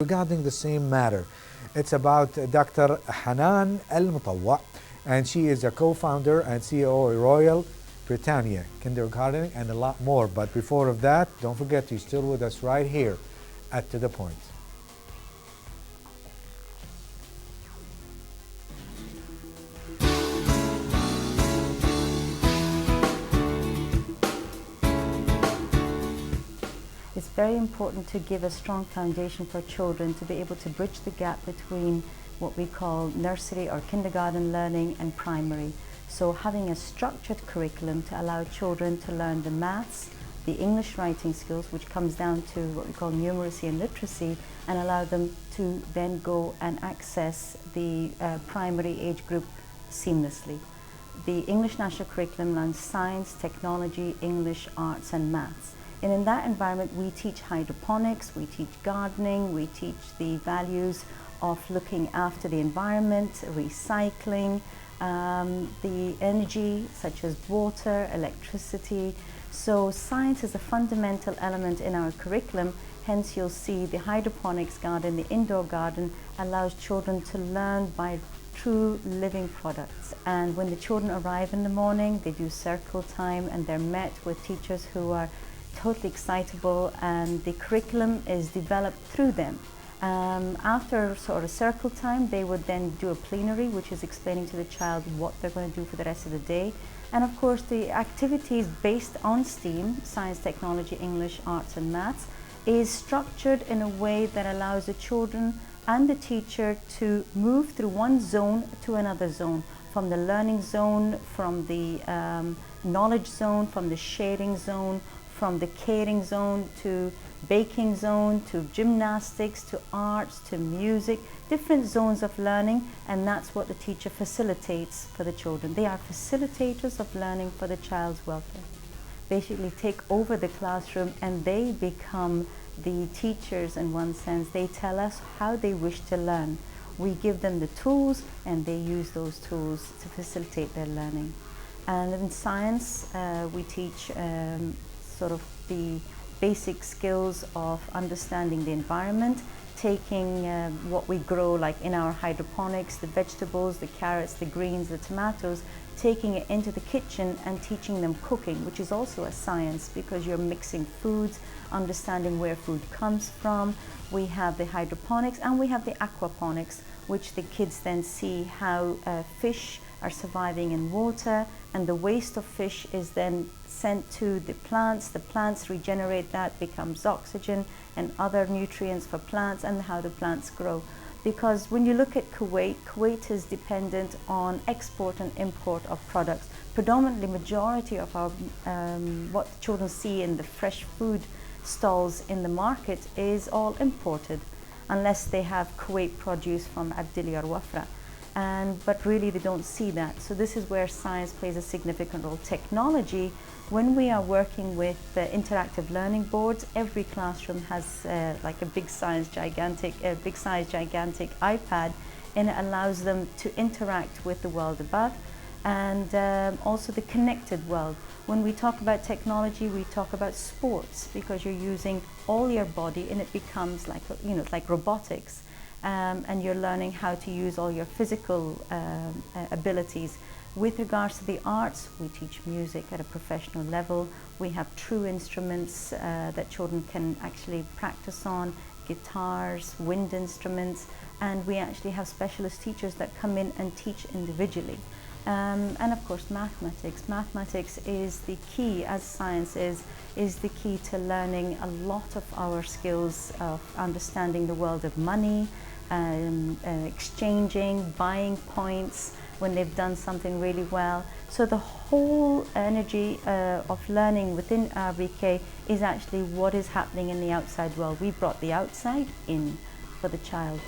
regarding the same matter. It's about Dr. Hanan Al-Mutawa, and she is a co-founder and CEO of Royal Britannia Kindergarten and a lot more. But before of that, don't forget you're still with us right here at To The Point. It's very important to give a strong foundation for children to be able to bridge the gap between what we call nursery or kindergarten learning and primary. So having a structured curriculum to allow children to learn the maths, the English writing skills, which comes down to what we call numeracy and literacy, and allow them to then go and access the primary age group seamlessly. The English National Curriculum learns science, technology, English, arts and maths. And in that environment, we teach hydroponics, we teach gardening, we teach the values of looking after the environment, recycling, the energy such as water, electricity. So science is a fundamental element in our curriculum. Hence you'll see the hydroponics garden, the indoor garden allows children to learn by true living products. And when the children arrive in the morning, they do circle time and they're met with teachers who are totally excitable, and the curriculum is developed through them. After sort of circle time, they would then do a plenary, which is explaining to the child what they're going to do for the rest of the day. And of course, the activities based on STEAM, science, technology, English, arts and maths, is structured in a way that allows the children and the teacher to move through one zone to another zone, from the learning zone, from the knowledge zone, from the sharing zone, from the caring zone to baking zone, to gymnastics, to arts, to music, different zones of learning, and that's what the teacher facilitates for the children. They are facilitators of learning for the child's welfare. Basically take over the classroom and they become the teachers in one sense. They tell us how they wish to learn. We give them the tools and they use those tools to facilitate their learning. And in science, we teach sort of the basic skills of understanding the environment, taking what we grow, like in our hydroponics, the vegetables, the carrots, the greens, the tomatoes, taking it into the kitchen and teaching them cooking, which is also a science because you're mixing foods, understanding where food comes from. We have the hydroponics and we have the aquaponics, which the kids then see how fish are surviving in water, and the waste of fish is then sent to the plants regenerate that, becomes oxygen and other nutrients for plants, and how the plants grow. Because when you look at Kuwait is dependent on export and import of products. Predominantly majority of our what children see in the fresh food stalls in the market is all imported, unless they have Kuwait produce from Abdili or Wafra. But really they don't see that. So this is where science plays a significant role. Technology, when we are working with interactive learning boards, every classroom has like a big size gigantic iPad, and it allows them to interact with the world above and also the connected world. When we talk about technology, we talk about sports because you're using all your body and it becomes like, like robotics. And you're learning how to use all your physical abilities. With regards to the arts, we teach music at a professional level. We have true instruments that children can actually practice on, guitars, wind instruments, and we actually have specialist teachers that come in and teach individually. And of course mathematics. Mathematics is the key, as science is the key to learning a lot of our skills of understanding the world of money, exchanging, buying points when they've done something really well. So the whole energy of learning within RBK is actually what is happening in the outside world. We brought the outside in for the child.